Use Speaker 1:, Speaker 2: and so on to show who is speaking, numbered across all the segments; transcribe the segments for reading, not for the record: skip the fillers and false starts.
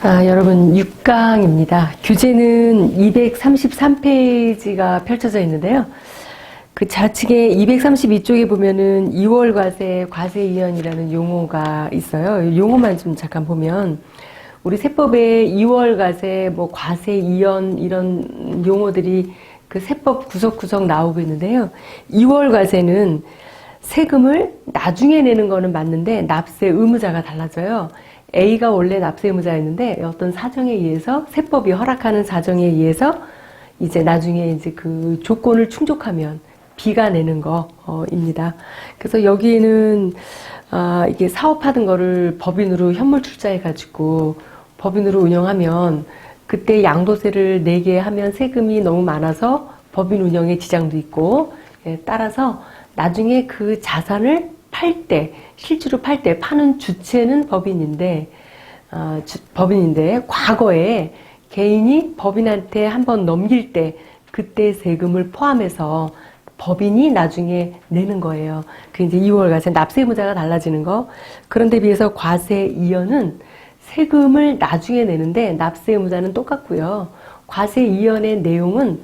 Speaker 1: 여러분 6강입니다. 규제는 233페이지가 펼쳐져 있는데요. 그 좌측에 232쪽에 보면은 2월 과세, 과세이연이라는 용어가 있어요. 용어만 좀 잠깐 보면 우리 세법에 2월 과세, 뭐 과세이연 이런 용어들이 그 세법 구석구석 나오고 있는데요. 2월 과세는 세금을 나중에 내는 거는 맞는데 납세 의무자가 달라져요. A가 원래 납세 의무자였는데 어떤 사정에 의해서 세법이 허락하는 사정에 의해서 이제 나중에 이제 그 조건을 충족하면 B가 내는 거입니다. 그래서 여기에는 이게 사업하던 거를 법인으로 현물 출자해 가지고 법인으로 운영하면 그때 양도세를 내게 하면 세금이 너무 많아서 법인 운영에 지장도 있고, 따라서 나중에 그 자산을 팔 때, 실제로 팔 때 파는 주체는 법인인데 과거에 개인이 법인한테 한번 넘길 때 그때 세금을 포함해서 법인이 나중에 내는 거예요. 그 이제 2월 과세, 납세 의무자가 달라지는 거. 그런데 비해서 과세이연은 세금을 나중에 내는데 납세 의무자는 똑같고요. 과세이연의 내용은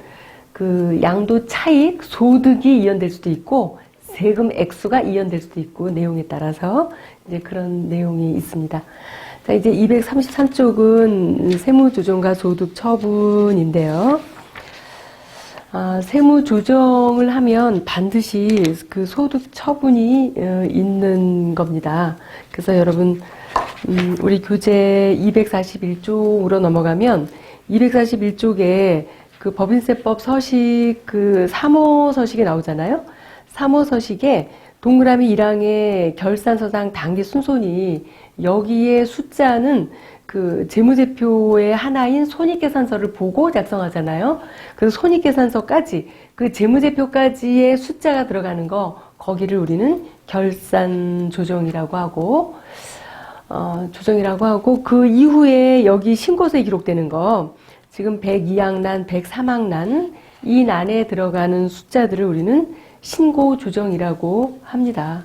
Speaker 1: 그 양도 차익, 소득이 이연될 수도 있고 세금 액수가 이연될 수도 있고 내용에 따라서 이제 그런 내용이 있습니다. 자, 이제 233쪽은 세무조정과 소득 처분인데요. 세무조정을 하면 반드시 그 소득 처분이 있는 겁니다. 그래서 여러분, 우리 교재 241쪽으로 넘어가면 241쪽에 그 법인세법 서식 그 3호 서식이 나오잖아요. 3호 서식에 동그라미 1항의 결산서상 단계 순손이 여기에 숫자는 그 재무제표의 하나인 손익계산서를 보고 작성하잖아요. 그래서 손익계산서까지 그 재무제표까지의 숫자가 들어가는 거 거기를 우리는 결산조정이라고 하고 그 이후에 여기 신고서에 기록되는 거 지금 102항난, 103항난 이 난에 들어가는 숫자들을 우리는 신고조정이라고 합니다.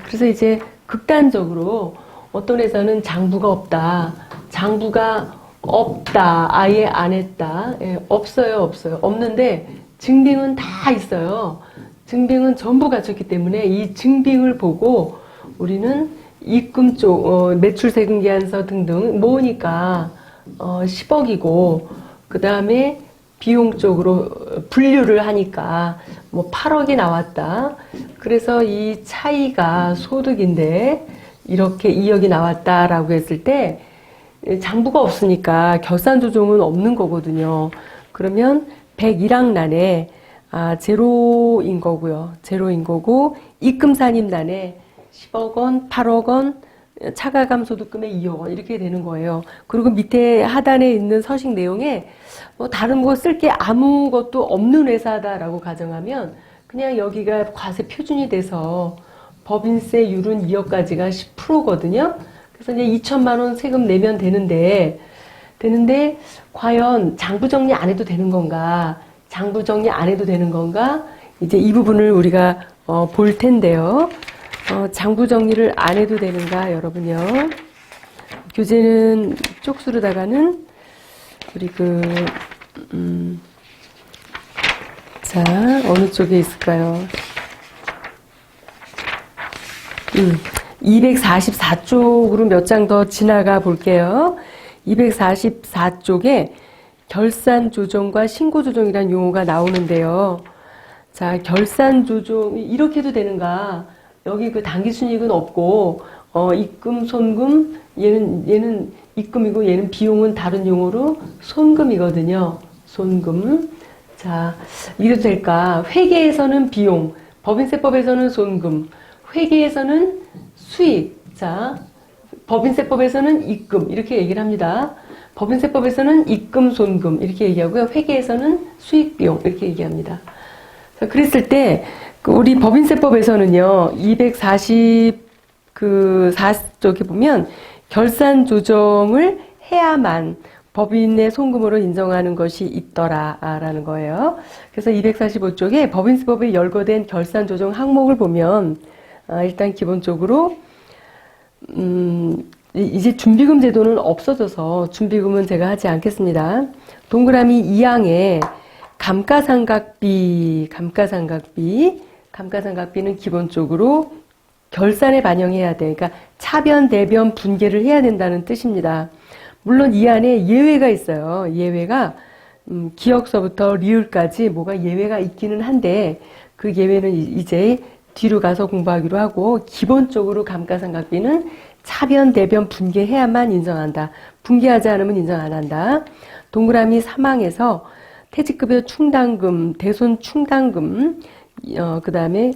Speaker 1: 그래서 이제 극단적으로 어떤 회사는 장부가 없다. 장부가 없다. 아예 안 했다. 없어요. 없는데 증빙은 다 있어요. 증빙은 전부 갖췄기 때문에 이 증빙을 보고 우리는 입금 쪽, 매출세금계산서 등등 모으니까 10억이고 그 다음에 비용 쪽으로 분류를 하니까 뭐 8억이 나왔다. 그래서 이 차이가 소득인데 이렇게 2억이 나왔다라고 했을 때 장부가 없으니까 결산조정은 없는 거거든요. 그러면 101항란에 제로인 거고요. 제로인 거고 입금산입란에 10억 원, 8억 원, 차가감 소득금의 2억 원 이렇게 되는 거예요. 그리고 밑에 하단에 있는 서식 내용에 뭐 다른 거 쓸 게 아무것도 없는 회사다라고 가정하면 그냥 여기가 과세 표준이 돼서 법인세율은 2억까지가 10%거든요. 그래서 이제 2천만 원 세금 내면 되는데 과연 장부 정리 안 해도 되는 건가? 장부 정리 안 해도 되는 건가? 이제 이 부분을 우리가 볼 텐데요. 장부 정리를 안 해도 되는가, 여러분요. 교재는 쪽수로다가는 우리 자, 어느 쪽에 있을까요? 244쪽으로 몇 장 더 지나가 볼게요. 244쪽에 결산조정과 신고조정이라는 용어가 나오는데요. 자, 결산조정, 이렇게도 되는가? 여기 그 당기순이익은 없고, 입금, 손금, 얘는 입금이고 얘는 비용은 다른 용어로 손금이거든요. 손금. 자, 이래도 될까? 회계에서는 비용, 법인세법에서는 손금, 회계에서는 수익, 자, 법인세법에서는 입금, 이렇게 얘기를 합니다. 법인세법에서는 입금, 손금, 이렇게 얘기하고요. 회계에서는 수익, 비용, 이렇게 얘기합니다. 자, 그랬을 때, 우리 법인세법에서는요, 244쪽에 보면, 결산 조정을 해야만 법인의 송금으로 인정하는 것이 있더라라는 거예요. 그래서 245쪽에 법인세법에 열거된 결산 조정 항목을 보면 일단 기본적으로 이제 준비금 제도는 없어져서 준비금은 제가 하지 않겠습니다. 동그라미 2항에 감가상각비는 기본적으로 결산에 반영해야 돼. 그러니까 차변, 대변, 분계를 해야 된다는 뜻입니다. 물론 이 안에 예외가 있어요. 예외가 기역서부터 리을까지 뭐가 예외가 있기는 한데 그 예외는 이제 뒤로 가서 공부하기로 하고 기본적으로 감가상각비는 차변, 대변, 분계해야만 인정한다. 분계하지 않으면 인정 안 한다. 동그라미 3항에서 퇴직급여 충당금, 대손 충당금, 그 다음에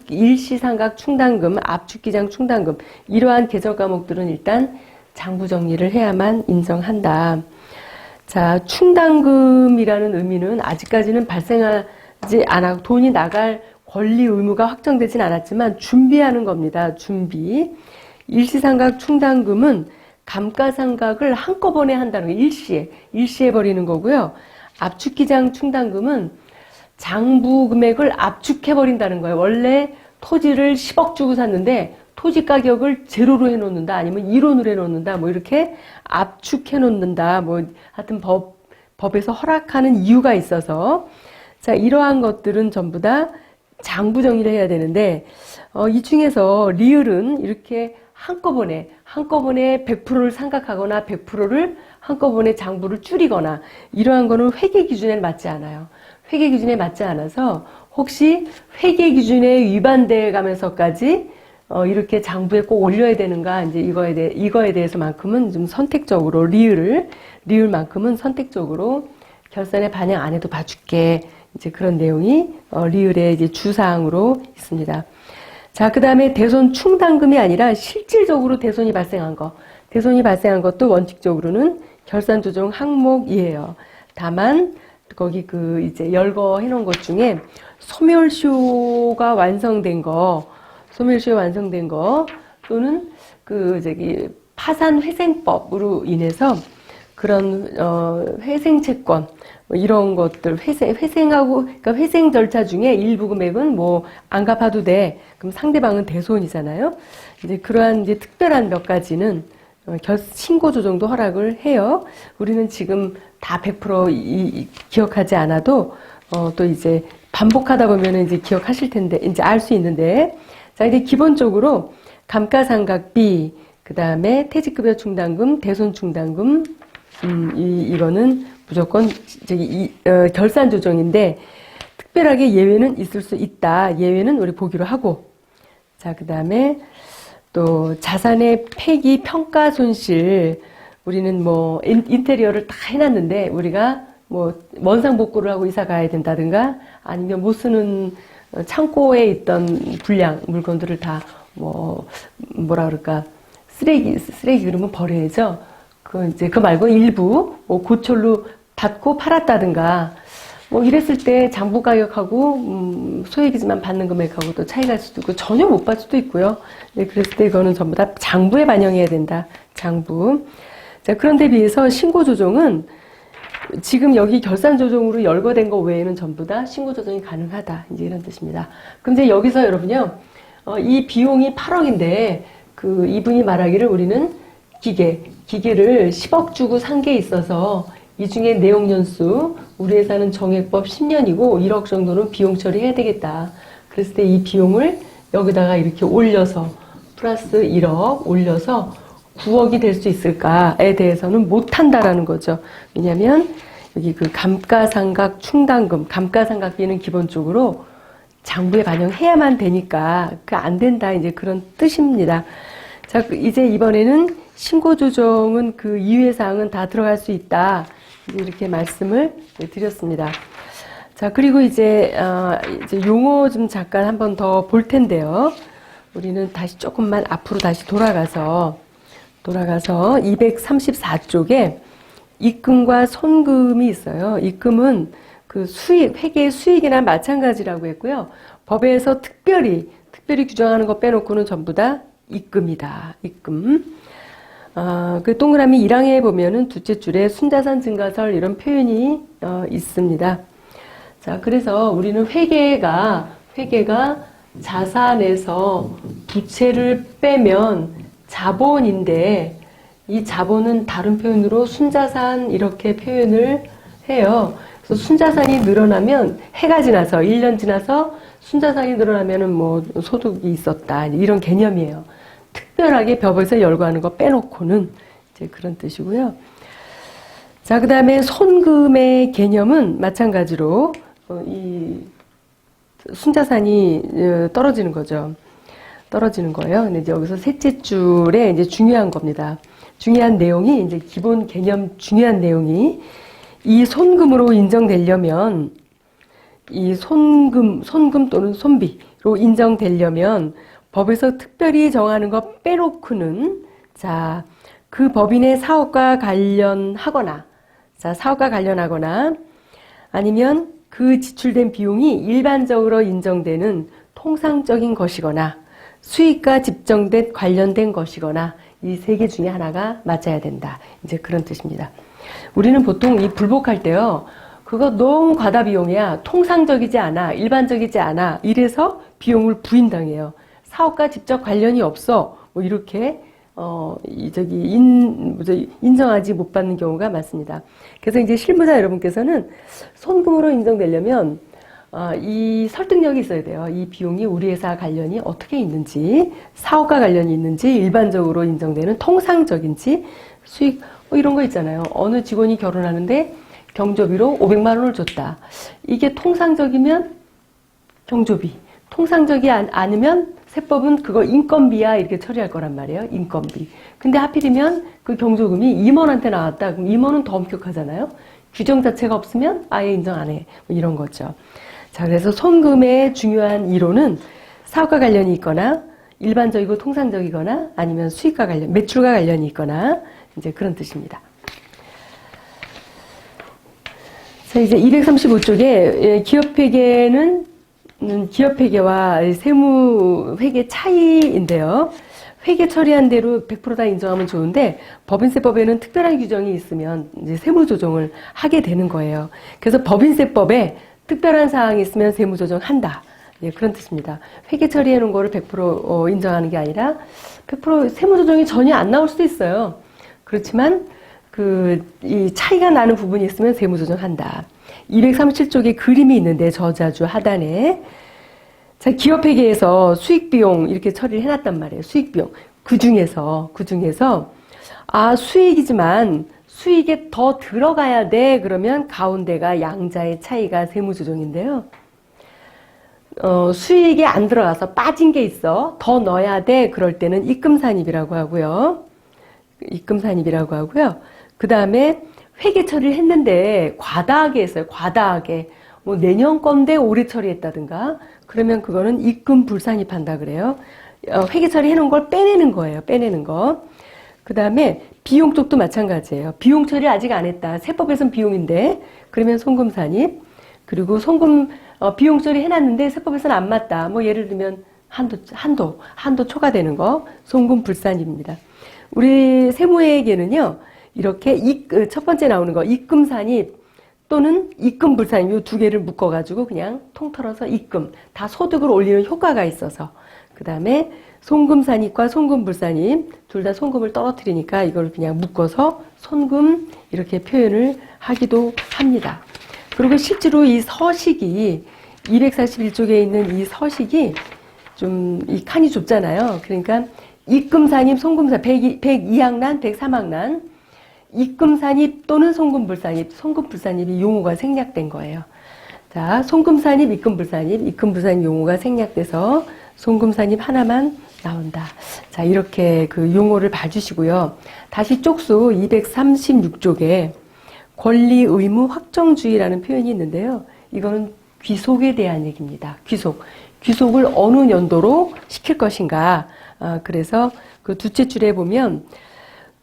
Speaker 1: 일시상각 충당금, 압축기장 충당금 이러한 계절 과목들은 일단 장부 정리를 해야만 인정한다. 자, 충당금이라는 의미는 아직까지는 발생하지 않아 돈이 나갈 권리 의무가 확정되진 않았지만 준비하는 겁니다. 준비. 일시상각 충당금은 감가상각을 한꺼번에 한다는 거예요. 일시에 버리는 거고요. 압축기장 충당금은 장부 금액을 압축해 버린다는 거예요. 원래 토지를 10억 주고 샀는데 토지 가격을 제로로 해놓는다, 아니면 1원으로 해놓는다, 뭐 이렇게 압축해 놓는다, 뭐 하여튼 법에서 허락하는 이유가 있어서 자, 이러한 것들은 전부 다 장부 정리를 해야 되는데 이 중에서 리을은 이렇게 한꺼번에 100%를 상각하거나 100%를 한꺼번에 장부를 줄이거나 이러한 거는 회계 기준에 맞지 않아요. 회계 기준에 맞지 않아서 혹시 회계 기준에 위반돼 가면서까지 이렇게 장부에 꼭 올려야 되는가, 이제 이거에 대해서만큼은 좀 선택적으로 리을만큼은 선택적으로 결산에 반영 안 해도 봐줄게. 이제 그런 내용이 리을의 이제 주사항으로 있습니다. 자, 그 다음에 대손 충당금이 아니라 실질적으로 대손이 발생한 것도 원칙적으로는 결산 조정 항목이에요. 다만 거기 이제 열거 해놓은 것 중에 소멸시효가 완성된 거 또는 파산 회생법으로 인해서 그런 회생채권 뭐 이런 것들 그러니까 회생 절차 중에 일부 금액은 뭐 안 갚아도 돼. 그럼 상대방은 대손이잖아요. 이제 그러한 이제 특별한 몇 가지는 신고 조정도 허락을 해요. 우리는 지금 다 100% 기억하지 않아도 또 이제 반복하다 보면 이제 기억하실 텐데 이제 알 수 있는데, 자, 이제 기본적으로 감가상각비, 그 다음에 퇴직급여 충당금, 대손 충당금, 이거는 무조건 결산 조정인데 특별하게 예외는 있을 수 있다. 예외는 우리 보기로 하고, 자, 그 다음에 또 자산의 폐기 평가 손실, 우리는 뭐 인테리어를 다 해놨는데 우리가 뭐 원상복구를 하고 이사 가야 된다든가 아니면 못 쓰는 창고에 있던 불량 물건들을 다 쓰레기 그러면 버려야죠. 그 말고 일부 뭐 고철로 받고 팔았다든가 뭐 이랬을 때 장부 가격하고 소액이지만 받는 금액하고 또 차이가 날 수도 있고 전혀 못 받을 수도 있고요. 네, 그랬을 때 이거는 전부 다 장부에 반영해야 된다. 장부. 자, 그런데 비해서 신고 조정은 지금 여기 결산 조정으로 열거된 거 외에는 전부 다 신고 조정이 가능하다. 이제 이런 뜻입니다. 그럼 이제 여기서 여러분요, 이 비용이 8억인데 이분이 말하기를 우리는 기계를 10억 주고 산 게 있어서 이 중에 내용 연수 우리 회사는 정액법 10년이고 1억 정도는 비용 처리해야 되겠다. 그랬을 때 이 비용을 여기다가 이렇게 올려서 플러스 1억 올려서 9억이 될 수 있을까에 대해서는 못한다라는 거죠. 왜냐하면 여기 감가상각 충당금, 감가상각비는 기본적으로 장부에 반영해야만 되니까 안 된다, 이제 그런 뜻입니다. 자, 이제 이번에는 신고조정은 이외의 사항은 다 들어갈 수 있다, 이렇게 말씀을 드렸습니다. 자, 그리고 이제 용어 좀 잠깐 한 번 더 볼 텐데요. 우리는 다시 조금만 앞으로 다시 돌아가서 234쪽에 입금과 손금이 있어요. 입금은 회계 수익이나 마찬가지라고 했고요. 법에서 특별히 규정하는 거 빼놓고는 전부 다 입금이다. 입금. 동그라미 1항에 보면은 둘째 줄에 순자산 증가설 이런 표현이 있습니다. 자, 그래서 우리는 회계가 자산에서 부채를 빼면 자본인데 이 자본은 다른 표현으로 순자산 이렇게 표현을 해요. 그래서 순자산이 늘어나면 해가 지나서 1년 지나서 순자산이 늘어나면은 뭐 소득이 있었다 이런 개념이에요. 특별하게 법에서 열거하는 거 빼놓고는 이제 그런 뜻이고요. 자, 그 다음에 손금의 개념은 마찬가지로 이 순자산이 떨어지는 거죠. 떨어지는 거예요. 근데 이제 여기서 셋째 줄에 이제 중요한 겁니다. 중요한 내용이 이제 기본 개념 중요한 내용이 이 손금으로 인정되려면 이 손금 또는 손비로 인정되려면 법에서 특별히 정하는 것 빼놓고는 자, 그 법인의 사업과 관련하거나 자, 사업과 관련하거나 아니면 그 지출된 비용이 일반적으로 인정되는 통상적인 것이거나 수익과 집정된 관련된 것이거나 이 세 개 중에 하나가 맞아야 된다. 이제 그런 뜻입니다. 우리는 보통 이 불복할 때요. 그거 너무 과다 비용이야. 통상적이지 않아. 일반적이지 않아. 이래서 비용을 부인당해요. 사업과 직접 관련이 없어. 뭐 이렇게 인정하지 못 받는 경우가 많습니다. 그래서 이제 실무자 여러분께서는 손금으로 인정되려면 이 설득력이 있어야 돼요. 이 비용이 우리 회사 관련이 어떻게 있는지, 사업과 관련이 있는지, 일반적으로 인정되는 통상적인지, 수익 이런 거 있잖아요. 어느 직원이 결혼하는데 경조비로 500만 원을 줬다. 이게 통상적이면 경조비, 통상적이 않으면 세법은 그거 인건비야 이렇게 처리할 거란 말이에요. 인건비. 근데 하필이면 그 경조금이 임원한테 나왔다. 그럼 임원은 더 엄격하잖아요. 규정 자체가 없으면 아예 인정 안 해. 뭐 이런 거죠. 자, 그래서 손금의 중요한 이론은 사업과 관련이 있거나 일반적이고 통상적이거나 아니면 수익과 관련, 매출과 관련이 있거나 이제 그런 뜻입니다. 자, 이제 235쪽에 기업회계는 기업회계와 세무회계 차이인데요. 회계 처리한 대로 100% 다 인정하면 좋은데 법인세법에는 특별한 규정이 있으면 이제 세무조정을 하게 되는 거예요. 그래서 법인세법에 특별한 사항이 있으면 세무조정한다. 예, 그런 뜻입니다. 회계 처리해 놓은 거를 100% 인정하는 게 아니라 100% 세무조정이 전혀 안 나올 수도 있어요. 그렇지만 이 차이가 나는 부분이 있으면 세무조정한다. 237쪽에 그림이 있는데 저자주 하단에 자, 기업회계에서 수익비용 이렇게 처리를 해놨단 말이에요. 수익비용. 그 중에서 수익이지만 수익에 더 들어가야 돼. 그러면 가운데가 양자의 차이가 세무조정인데요. 수익이 안 들어가서 빠진 게 있어. 더 넣어야 돼. 그럴 때는 입금산입이라고 하고요. 그 다음에 회계 처리를 했는데 과다하게 했어요. 과다하게. 뭐 내년 건데 올해 처리했다든가 그러면 그거는 입금불산입한다 그래요. 회계 처리해놓은 걸 빼내는 거예요. 빼내는 거. 그 다음에 비용 쪽도 마찬가지예요. 비용 처리 아직 안 했다. 세법에서는 비용인데 그러면 송금산입. 그리고 비용 처리 해놨는데 세법에서는 안 맞다. 뭐 예를 들면 한도 초과되는 거 송금불산입니다. 우리 세무회계는요. 이렇게 첫 번째 나오는 거 입금산입 또는 입금불산입 이 두 개를 묶어가지고 그냥 통틀어서 입금 다 소득을 올리는 효과가 있어서 그 다음에 송금산입과 송금불산입 둘 다 송금을 떨어뜨리니까 이걸 그냥 묶어서 손금 이렇게 표현을 하기도 합니다. 그리고 실제로 이 서식이 241쪽에 있는 이 서식이 좀 이 칸이 좁잖아요. 그러니까 입금산입, 송금산 102항란, 103항란 입금산입 또는 송금불산입이 용어가 생략된 거예요. 자, 송금산입, 입금불산입 용어가 생략돼서 송금산입 하나만 나온다. 자, 이렇게 그 용어를 봐주시고요. 다시 쪽수 236쪽에 권리 의무 확정주의라는 표현이 있는데요. 이거는 귀속에 대한 얘기입니다. 귀속을 어느 연도로 시킬 것인가. 그래서 그 둘째 줄에 보면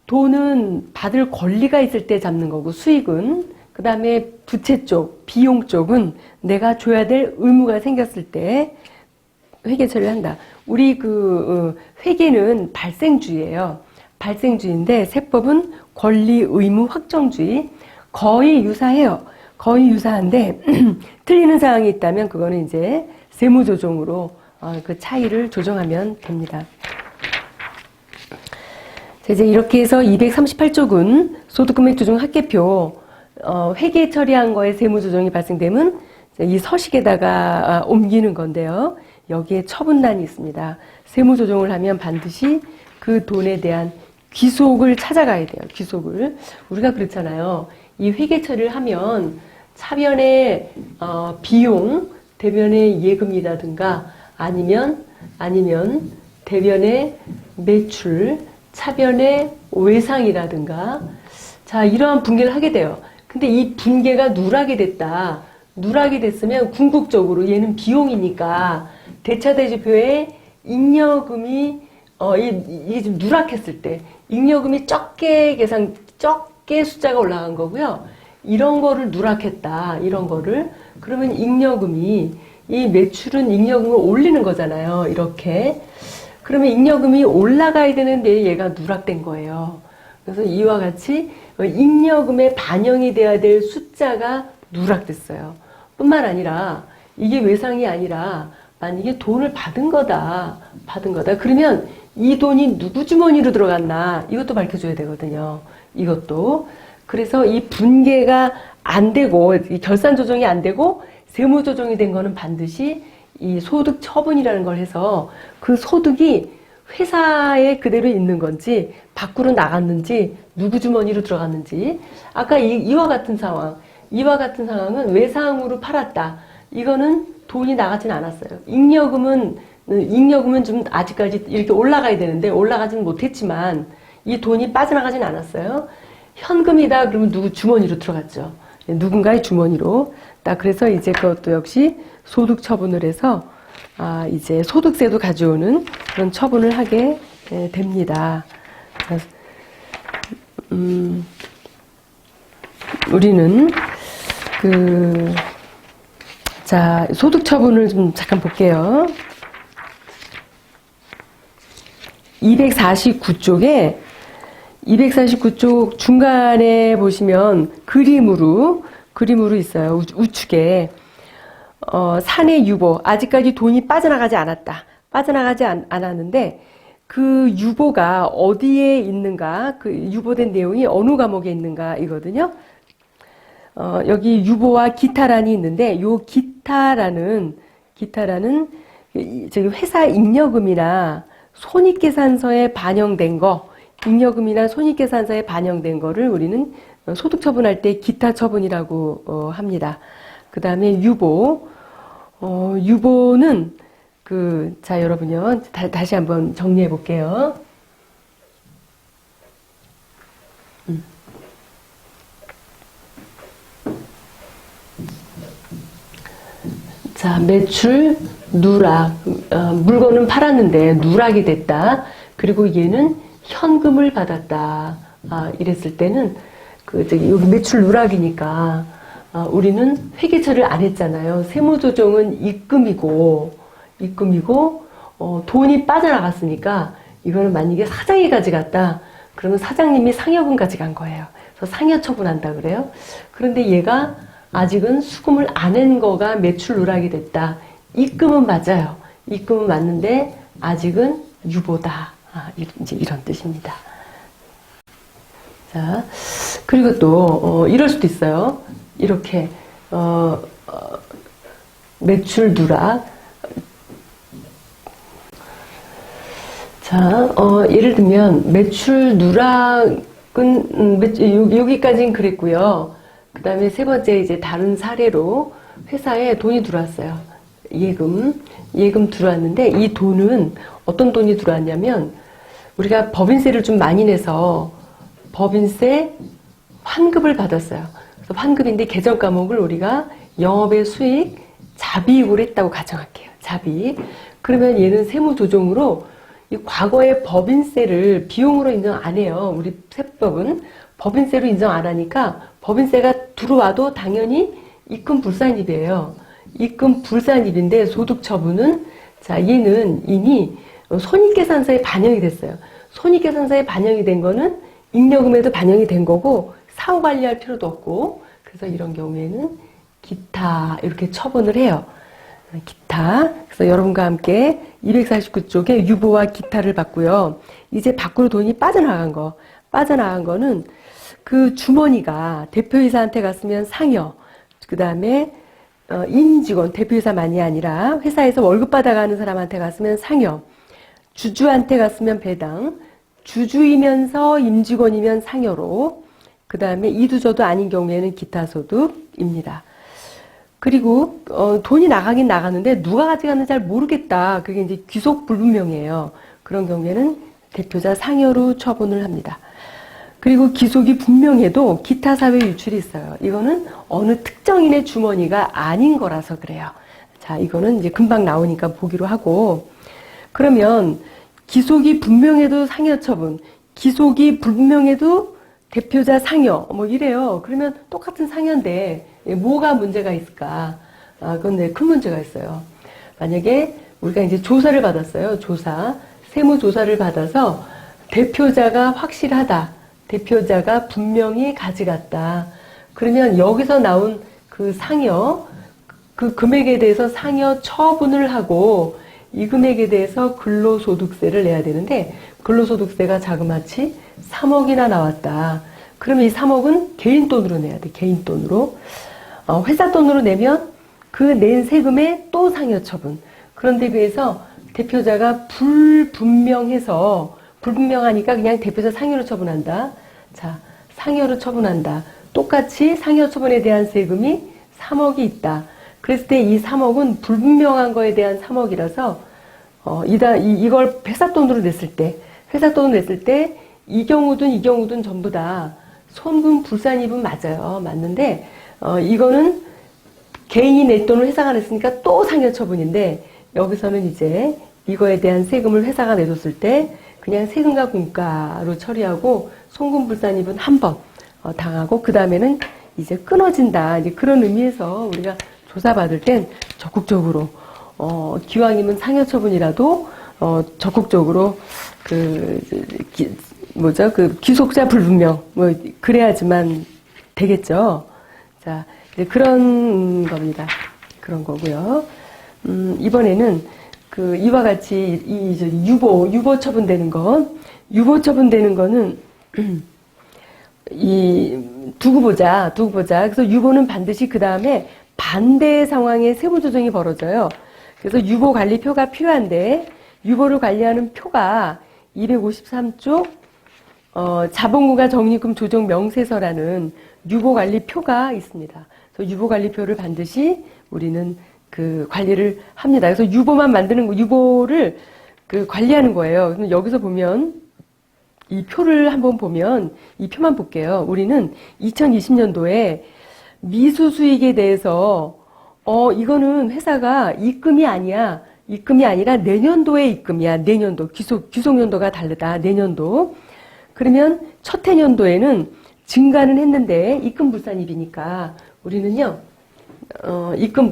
Speaker 1: 돈은 받을 권리가 있을 때 잡는 거고 수익은 그 다음에 부채 쪽, 비용 쪽은 내가 줘야 될 의무가 생겼을 때 회계 처리를 한다. 우리 회계는 발생주의예요. 발생주의인데 세법은 권리 의무 확정주의 거의 유사해요. 거의 유사한데 틀리는 사항이 있다면 그거는 이제 세무조정으로 그 차이를 조정하면 됩니다. 자, 이제 이렇게 해서 238쪽은 소득금액 조정 합계표 회계 처리한 거에 세무조정이 발생되면 이 서식에다가 옮기는 건데요. 여기에 처분란이 있습니다. 세무조정을 하면 반드시 그 돈에 대한 귀속을 찾아가야 돼요. 귀속을. 우리가 그렇잖아요. 이 회계 처리를 하면 차변의 비용, 대변의 예금이라든가 아니면 대변의 매출, 차변의 외상이라든가 자, 이러한 분계를 하게 돼요. 근데 이 분계가 누락이 됐다. 누락이 됐으면 궁극적으로 얘는 비용이니까 대차대조표에 잉여금이 이게 좀 누락했을 때 잉여금이 적게 숫자가 올라간 거고요. 이런 거를 누락했다. 이런 거를 그러면 잉여금이 이 매출은 잉여금을 올리는 거잖아요. 이렇게 그러면 잉여금이 올라가야 되는데 얘가 누락된 거예요. 그래서 이와 같이 잉여금에 반영이 돼야 될 숫자가 누락됐어요. 뿐만 아니라 이게 외상이 아니라 만약에 돈을 받은 거다. 그러면 이 돈이 누구 주머니로 들어갔나 이것도 밝혀줘야 되거든요. 이것도. 그래서 이 분계가 안 되고 이 결산 조정이 안 되고 세무 조정이 된 거는 반드시 이 소득 처분이라는 걸 해서 그 소득이 회사에 그대로 있는 건지 밖으로 나갔는지 누구 주머니로 들어갔는지 아까 이와 같은 상황은 외상으로 팔았다. 이거는 돈이 나가진 않았어요. 잉여금은 좀 아직까지 이렇게 올라가야 되는데 올라가지는 못했지만 이 돈이 빠져나가진 않았어요. 현금이다 그러면 누구 주머니로 들어갔죠. 누군가의 주머니로. 그래서 이제 그것도 역시 소득 처분을 해서 이제 소득세도 가져오는 그런 처분을 하게 됩니다. 우리는 자, 소득 처분을 좀 잠깐 볼게요. 249쪽 중간에 보시면 그림으로 있어요. 우측에. 산의 유보. 아직까지 돈이 빠져나가지 않았는데, 그 유보가 어디에 있는가, 그 유보된 내용이 어느 과목에 있는가, 이거든요. 여기 유보와 기타란이 있는데, 요 기타란은 저기 회사 잉여금이나 손익계산서에 반영된 거, 거를 우리는 소득 처분할 때 기타 처분이라고 합니다. 그 다음에 유보는 자, 여러분요. 다시 한번 정리해 볼게요. 자, 매출, 누락. 물건은 팔았는데 누락이 됐다. 그리고 얘는 현금을 받았다. 이랬을 때는 여기 매출 누락이니까 우리는 회계처리를 안 했잖아요. 세무조정은 입금이고 돈이 빠져나갔으니까 이거는 만약에 사장이 가져갔다. 그러면 사장님이 상여금 가져간 거예요. 그래서 상여 처분한다 그래요. 그런데 얘가 아직은 수금을 안 한 거가 매출 누락이 됐다. 입금은 맞아요. 입금은 맞는데 아직은 유보다. 이제 이런 뜻입니다. 자, 그리고 또 이럴 수도 있어요. 이렇게 매출 누락. 자, 예를 들면 매출 누락은 여기까지는 그랬고요. 그 다음에 세 번째 이제 다른 사례로 회사에 돈이 들어왔어요. 예금 들어왔는데 이 돈은 어떤 돈이 들어왔냐면 우리가 법인세를 좀 많이 내서 법인세 환급을 받았어요. 그래서 환급인데 계정 과목을 우리가 영업의 수익 자비익으로 했다고 가정할게요. 자비익. 그러면 얘는 세무조정으로 이 과거의 법인세를 비용으로 인정 안 해요. 우리 세법은 법인세로 인정 안 하니까 법인세가 들어와도 당연히 입금불산입이에요. 입금불산입인데 소득처분은 자, 얘는 이미 손익계산서에 반영이 됐어요. 손익계산서에 반영이 된 거는 잉여금에도 반영이 된 거고 사후 관리할 필요도 없고 그래서 이런 경우에는 기타 이렇게 처분을 해요. 기타. 그래서 여러분과 함께 249쪽에 유보와 기타를 봤고요. 이제 밖으로 돈이 빠져나간 거는 그 주머니가 대표이사한테 갔으면 상여, 그 다음에 임직원, 대표이사만이 아니라 회사에서 월급 받아가는 사람한테 갔으면 상여, 주주한테 갔으면 배당, 주주이면서 임직원이면 상여로, 그 다음에 이두저도 아닌 경우에는 기타 소득입니다. 그리고 돈이 나가긴 나가는데 누가 가져갔는지 잘 모르겠다. 그게 이제 귀속 불분명이에요. 그런 경우에는 대표자 상여로 처분을 합니다. 그리고 기속이 분명해도 기타 사회 유출이 있어요. 이거는 어느 특정인의 주머니가 아닌 거라서 그래요. 자, 이거는 이제 금방 나오니까 보기로 하고, 그러면 기속이 분명해도 상여 처분, 기속이 불분명해도 대표자 상여, 뭐 이래요. 그러면 똑같은 상여인데 뭐가 문제가 있을까? 그건 네, 큰 문제가 있어요. 만약에 우리가 이제 조사를 받았어요. 세무조사를 받아서 대표자가 확실하다. 대표자가 분명히 가져갔다. 그러면 여기서 나온 그 상여, 그 금액에 대해서 상여 처분을 하고 이 금액에 대해서 근로소득세를 내야 되는데 근로소득세가 자그마치 3억이나 나왔다. 그러면 이 3억은 개인 돈으로 내야 돼. 개인 돈으로. 회사 돈으로 내면 그 낸 세금에 또 상여 처분. 그런데 비해서 대표자가 불분명하니까 그냥 대표자 상여로 처분한다. 자, 상여로 처분한다. 똑같이 상여 처분에 대한 세금이 3억이 있다. 그랬을 때 이 3억은 불분명한 거에 대한 3억이라서 이걸 회사 돈으로 냈을 때 이 경우든 전부 다 손금 불산입은 맞아요. 맞는데 이거는 개인이 내 돈을 회사가 냈으니까 또 상여 처분인데 여기서는 이제 이거에 대한 세금을 회사가 내줬을 때 그냥 세금과 공과로 처리하고 손금 불산입은 한 번 당하고 그 다음에는 이제 끊어진다. 이제 그런 의미에서 우리가 조사받을 땐 적극적으로 기왕이면 상여 처분이라도 적극적으로 귀속자 불분명 그래야지만 되겠죠. 자, 이제 그런 겁니다. 그런 거고요. 이번에는 이와 같이 유보 처분되는 거는 두고 보자. 그래서 유보는 반드시 그 다음에 반대 상황에 세부 조정이 벌어져요. 그래서 유보 관리표가 필요한데 유보를 관리하는 표가 253쪽 자본구가 적립금 조정 명세서라는 유보 관리표가 있습니다. 그래서 유보 관리표를 반드시 우리는 관리를 합니다. 그래서 유보만 만드는 거, 유보를 관리하는 거예요. 그럼 여기서 보면 이 표를 한번 보면 이 표만 볼게요. 우리는 2020년도에 미수수익에 대해서 이거는 회사가 입금이 아니라 내년도의 입금이야. 내년도 귀속연도가 다르다. 내년도. 그러면 첫 해년도에는 증가는 했는데 입금 불산입이니까 우리는요. 입금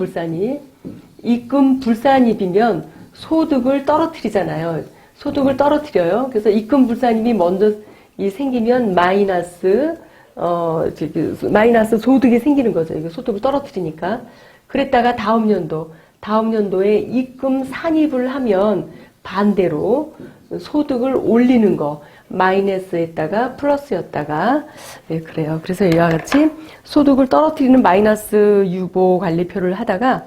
Speaker 1: 불산입이면 소득을 떨어뜨리잖아요. 소득을 떨어뜨려요. 그래서 입금 불산입이 먼저 생기면 마이너스 소득이 생기는 거죠. 이거 소득을 떨어뜨리니까. 그랬다가 다음 연도에 입금 산입을 하면 반대로 소득을 올리는 거. 마이너스였다가 플러스였다가 그래요. 그래서 이와 같이 소득을 떨어뜨리는 마이너스 유보 관리표를 하다가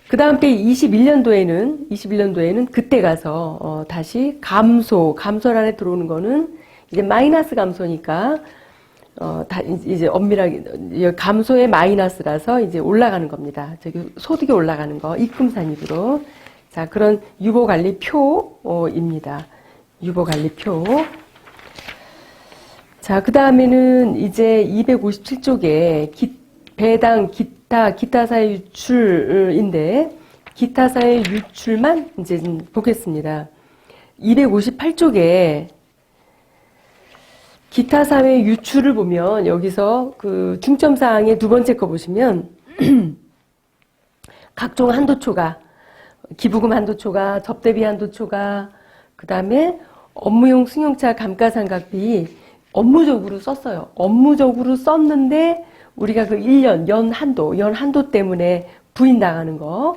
Speaker 1: 그 다음 때 21년도에는 그때 가서 다시 감소란에 들어오는 거는 이제 마이너스 감소니까 이제 엄밀하게 감소의 마이너스라서 이제 올라가는 겁니다. 저기 소득이 올라가는 거 입금 산입으로. 자, 그런 유보 관리표입니다. 유보 관리표. 자, 그 다음에는 이제 257쪽에 배당, 기타 사회 유출인데, 기타 사회 유출만 이제 보겠습니다. 258쪽에 기타 사회 유출을 보면 여기서 중점사항의 두 번째 거 보시면 각종 한도초과, 기부금 한도초과, 접대비 한도초과, 그 다음에 업무용 승용차 감가상각비 업무적으로 썼어요. 업무적으로 썼는데 우리가 1년 연 한도 때문에 부인당하는 거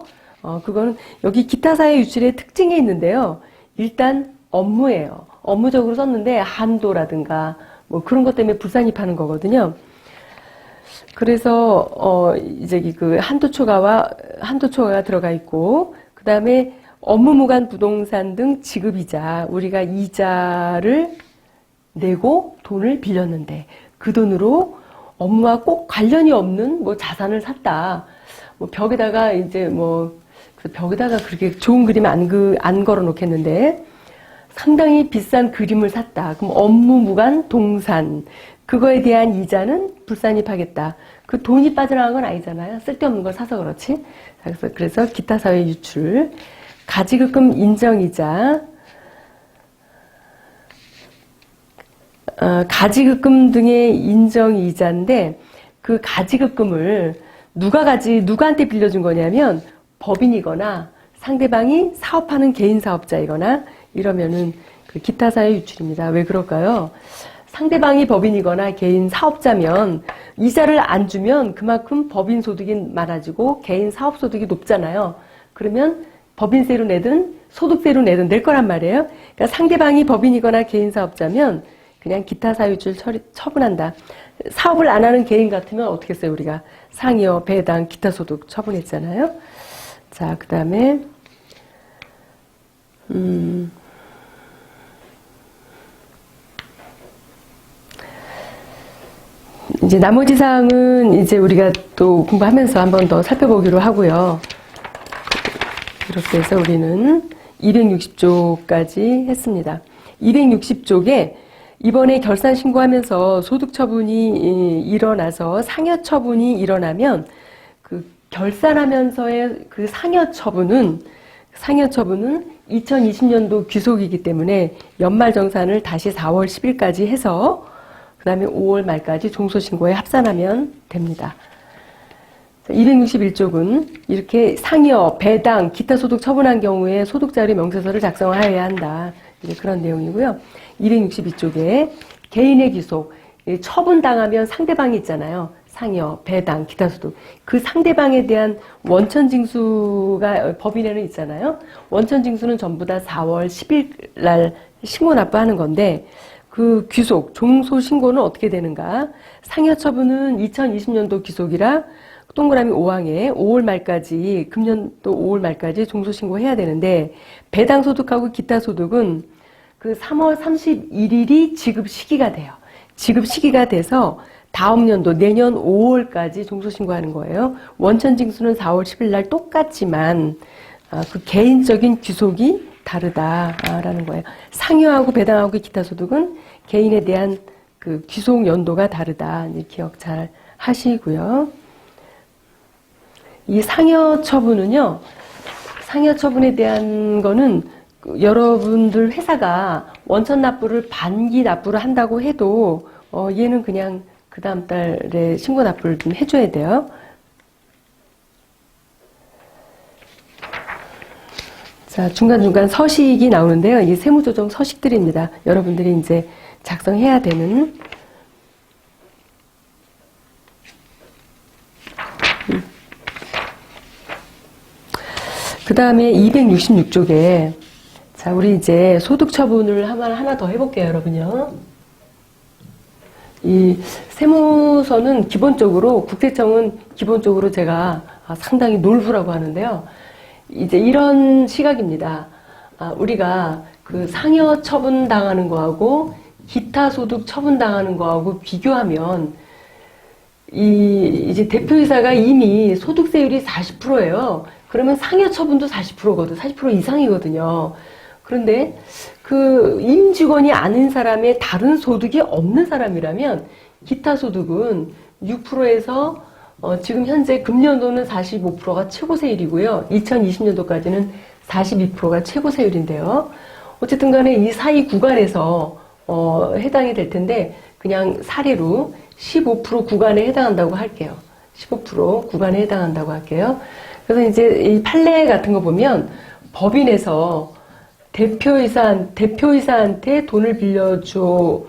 Speaker 1: 그거는 여기 기타 사회 유출의 특징이 있는데요. 일단 업무예요. 업무적으로 썼는데 한도라든가 뭐 그런 것 때문에 불상입하는 거거든요. 그래서 이제 그 한도초가 들어가 있고, 그 다음에 업무무관 부동산 등 지급이자, 우리가 이자를 내고 돈을 빌렸는데 그 돈으로 업무와 꼭 관련이 없는 뭐 자산을 샀다. 뭐 벽에다가 이제 벽에다가 그렇게 좋은 그림 안 걸어 놓겠는데 상당히 비싼 그림을 샀다. 그럼 업무무관 동산, 그거에 대한 이자는 불산입하겠다. 그 돈이 빠져나간 건 아니잖아요. 쓸데없는 걸 사서 그렇지. 그래서 기타 사회 유출, 가지급금 인정이자, 가지급금 등의 인정이자인데, 그 가지급금을 누구한테 빌려준 거냐면 법인이거나 상대방이 사업하는 개인 사업자이거나 이러면은 그 기타 사회 유출입니다. 왜 그럴까요? 상대방이 법인이거나 개인 사업자면 이자를 안 주면 그만큼 법인 소득이 많아지고 개인 사업 소득이 높잖아요. 그러면 법인세로 내든 소득세로 내든 낼 거란 말이에요. 그러니까 상대방이 법인이거나 개인 사업자면 그냥 기타 사회 유출 처분한다. 사업을 안 하는 개인 같으면 어떻게 했어요? 우리가 상여, 배당, 기타 소득 처분했잖아요. 자, 그 다음에 이제 나머지 사항은 이제 우리가 또 공부하면서 한 번 더 살펴보기로 하고요. 이렇게 해서 우리는 260조까지 했습니다. 260조에 이번에 결산 신고하면서 소득 처분이 일어나서 상여 처분이 일어나면 그 결산하면서의 그 상여 처분은 2020년도 귀속이기 때문에 연말정산을 다시 4월 10일까지 해서 그 다음에 5월 말까지 종소신고에 합산하면 됩니다. 261쪽은 이렇게 상여, 배당, 기타 소득 처분한 경우에 소득자료 명세서를 작성하여야 한다. 이제 그런 내용이고요. 262쪽에 개인의 귀속, 처분당하면 상대방이 있잖아요. 상여, 배당, 기타 소득. 그 상대방에 대한 원천징수가 법인에는 있잖아요. 원천징수는 전부 다 4월 10일 날 신고 납부하는 건데 그 귀속, 종소신고는 어떻게 되는가? 상여 처분은 2020년도 귀속이라 동그라미 5항에 5월 말까지, 금년도 5월 말까지 종소신고해야 되는데 배당 소득하고 기타 소득은 그 3월 31일이 지급 시기가 돼요. 지급 시기가 돼서 다음 연도 내년 5월까지 종소신고하는 거예요. 원천징수는 4월 10일 날 똑같지만 그 개인적인 귀속이 다르다라는 거예요. 상여하고 배당하고 기타 소득은 개인에 대한 그 귀속 연도가 다르다. 기억 잘 하시고요. 이 상여 처분은요, 상여 처분에 대한 거는 여러분들 회사가 원천 납부를 반기 납부를 한다고 해도 얘는 그냥 그 다음 달에 신고 납부를 좀 해줘야 돼요. 자, 중간중간 서식이 나오는데요. 이 세무조정 서식들입니다. 여러분들이 이제 작성해야 되는. 그 다음에 266쪽에, 자, 우리 이제 소득 처분을 하나 더 해볼게요, 여러분요. 이 세무서는 기본적으로, 국세청은 기본적으로 제가 상당히 놀부라고 하는데요. 이제 이런 시각입니다. 우리가 그 상여 처분 당하는 거하고 기타 소득 처분 당하는 거하고 비교하면 이제 대표이사가 이미 소득세율이 40%예요. 그러면 상여 처분도 40%거든. 40% 이상이거든요. 그런데 그 임직원이 아닌 사람의 다른 소득이 없는 사람이라면 기타 소득은 6%에서 지금 현재 금년도는 45%가 최고세율이고요. 2020년도까지는 42%가 최고세율인데요. 어쨌든 간에 이 사이 구간에서 해당이 될 텐데 그냥 사례로 15% 구간에 해당한다고 할게요. 15% 구간에 해당한다고 할게요. 그래서 이제 이 판례 같은 거 보면 법인에서 대표이사한테 돈을 빌려주고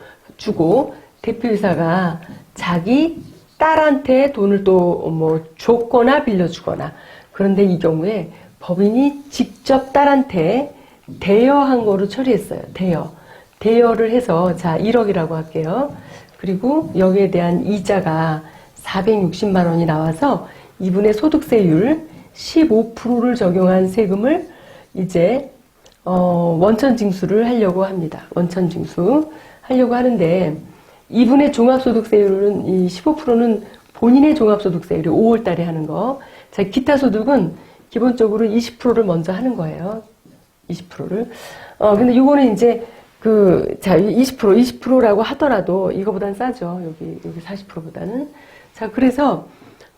Speaker 1: 대표이사가 자기 딸한테 돈을 또 뭐 줬거나 빌려주거나, 그런데 이 경우에 법인이 직접 딸한테 대여한 거로 처리했어요. 대여를 해서 자 1억이라고 할게요. 그리고 여기에 대한 이자가 460만 원이 나와서 이분의 소득세율 15%를 적용한 세금을 이제 원천징수를 하려고 합니다. 원천징수 하려고 하는데 이분의 종합소득세율은 이 15%는 본인의 종합소득세율이 5월 달에 하는 거. 자, 기타 소득은 기본적으로 20%를 먼저 하는 거예요. 20%를. 근데 요거는 이제 20%라고 하더라도 이거보단 싸죠. 여기 40%보다는. 자, 그래서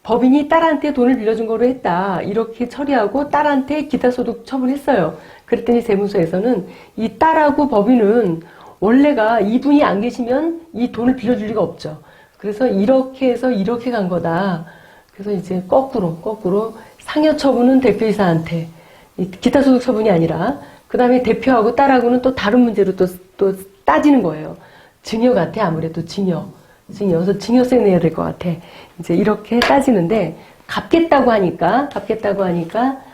Speaker 1: 법인이 딸한테 돈을 빌려준 거로 했다. 이렇게 처리하고 딸한테 기타 소득 처분했어요. 그랬더니 세무서에서는 이 딸하고 법인은 원래가 이분이 안 계시면 이 돈을 빌려줄 리가 없죠. 그래서 이렇게 해서 이렇게 간 거다. 그래서 이제 거꾸로 상여 처분은 대표이사한테, 기타 소득 처분이 아니라 그 다음에 대표하고 딸하고는 또 다른 문제로 또 따지는 거예요. 증여 같아. 아무래도 증여. 그래서 증여세 내야 될 것 같아. 이제 이렇게 따지는데 갚겠다고 하니까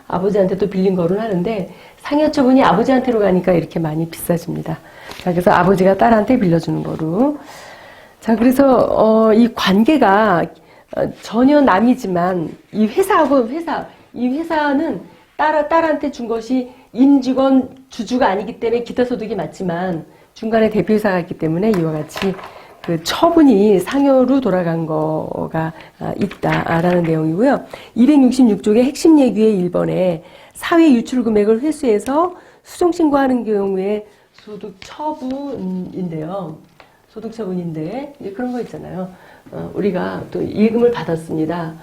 Speaker 1: 아버지한테 또 빌린 거를 하는데 상여 처분이 아버지한테로 가니까 이렇게 많이 비싸집니다. 자, 그래서 아버지가 딸한테 빌려주는 거로. 자, 그래서 이 관계가 전혀 남이지만 이 회사는 딸한테 준 것이 임직원 주주가 아니기 때문에 기타 소득이 맞지만 중간에 대표이사가 있기 때문에 이와 같이 그 처분이 상여로 돌아간 거가 있다라는 내용이고요. 266쪽의 핵심 예규의 1번에 사회 유출 금액을 회수해서 수정 신고하는 경우에 소득 처분인데요. 소득 처분인데 이제 그런 거 있잖아요. 우리가 또 예금을 받았습니다.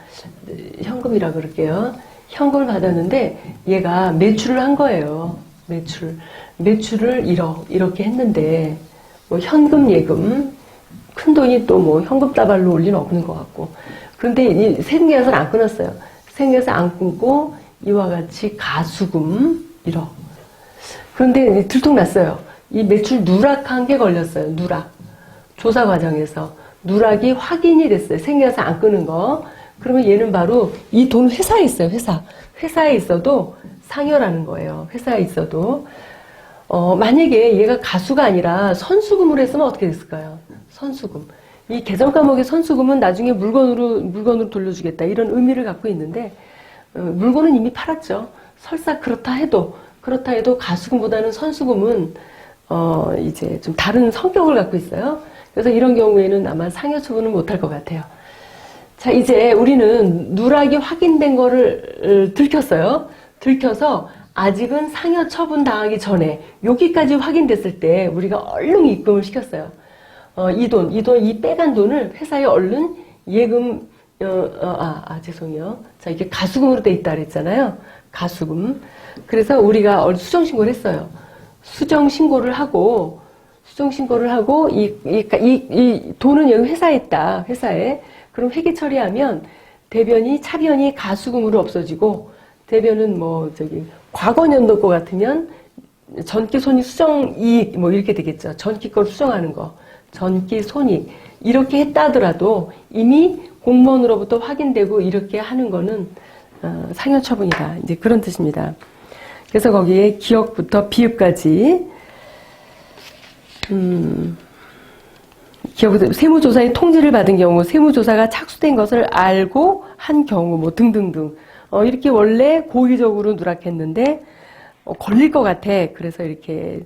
Speaker 1: 현금이라 그럴게요. 현금을 받았는데 얘가 매출을 한 거예요. 매출을 1억 이렇게 했는데 뭐 현금 예금 큰 돈이 또 뭐 현금 다발로 올 리는 없는 것 같고. 그런데 이 세금계산서를 안 끊었어요. 세금계산서 안 끊고 이와 같이 가수금 1억. 그런데 들통났어요. 이 매출 누락한 게 걸렸어요. 누락. 조사 과정에서 누락이 확인이 됐어요. 세금계산서 안 끊은 거. 그러면 얘는 바로 이 돈 회사에 있어요. 회사에 있어도 상여라는 거예요. 회사에 있어도. 만약에 얘가 가수가 아니라 선수금으로 했으면 어떻게 됐을까요? 선수금. 이 계정 과목의 선수금은 나중에 물건으로 돌려주겠다. 이런 의미를 갖고 있는데, 물건은 이미 팔았죠. 설사 그렇다 해도 가수금보다는 선수금은, 이제 좀 다른 성격을 갖고 있어요. 그래서 이런 경우에는 아마 상여 처분은 못할 것 같아요. 자, 이제 우리는 누락이 확인된 거를 들켰어요. 들켜서 아직은 상여 처분 당하기 전에 여기까지 확인됐을 때 우리가 얼른 입금을 시켰어요. 이 빼간 돈을 회사에 얼른 예금, 죄송해요. 자, 이게 가수금으로 돼 있다 그랬잖아요. 가수금. 그래서 우리가 수정신고를 했어요. 수정신고를 하고, 이 돈은 여기 회사에 있다. 회사에. 그럼 회계 처리하면 차변이 가수금으로 없어지고, 대변은 과거 연도 거 같으면 전기 손익 수정 이익 이렇게 되겠죠. 전기 걸 수정하는 거. 전기 손익. 이렇게 했다 하더라도 이미 공무원으로부터 확인되고 이렇게 하는 거는 상여 처분이다. 이제 그런 뜻입니다. 그래서 거기에 기억부터 비읍까지 기업부터 세무조사의 통지를 받은 경우, 세무조사가 착수된 것을 알고 한 경우, 등등등. 이렇게 원래 고의적으로 누락했는데, 걸릴 것 같아. 그래서 이렇게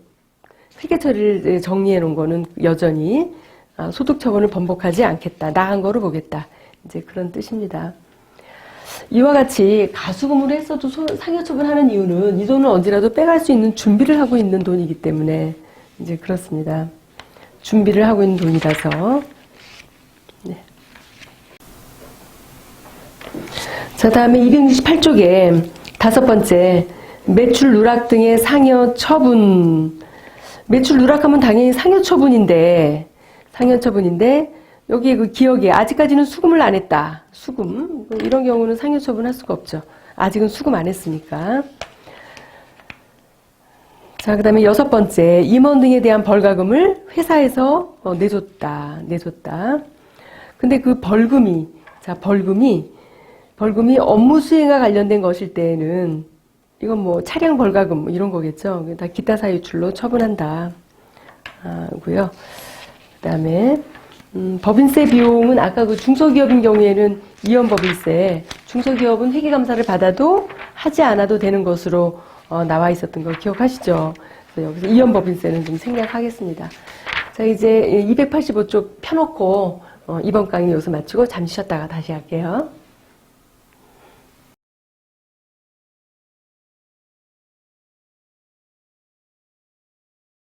Speaker 1: 회계 처리를 정리해 놓은 거는 여전히 소득 처분을 번복하지 않겠다. 나간 거로 보겠다. 이제 그런 뜻입니다. 이와 같이 가수금으로 했어도 상여 처분하는 이유는 이 돈을 언제라도 빼갈 수 있는 준비를 하고 있는 돈이기 때문에 이제 그렇습니다. 준비를 하고 있는 돈이라서. 네. 자, 다음에 268쪽에 5번째, 매출 누락 등의 상여 처분. 매출 누락하면 당연히 상여 처분인데, 여기 그 기억에 아직까지는 수금을 안 했다. 수금. 이런 경우는 상여 처분할 수가 없죠. 아직은 수금 안 했으니까. 자, 그 다음에 6번째, 임원 등에 대한 벌가금을 회사에서 내줬다. 근데 그 벌금이 업무 수행과 관련된 것일 때에는 이건 뭐 차량 벌가금 뭐 이런 거겠죠. 다 기타 사유출로 처분한다. 고요. 그다음에 법인세 비용은 아까 그 중소기업인 경우에는 이연법인세, 중소기업은 회계감사를 받아도 하지 않아도 되는 것으로 나와 있었던 거 기억하시죠? 그래서 여기서 이연법인세는 좀 생략하겠습니다. 자, 이제 285쪽 펴놓고 이번 강의 여기서 마치고 잠시 쉬었다가 다시 할게요.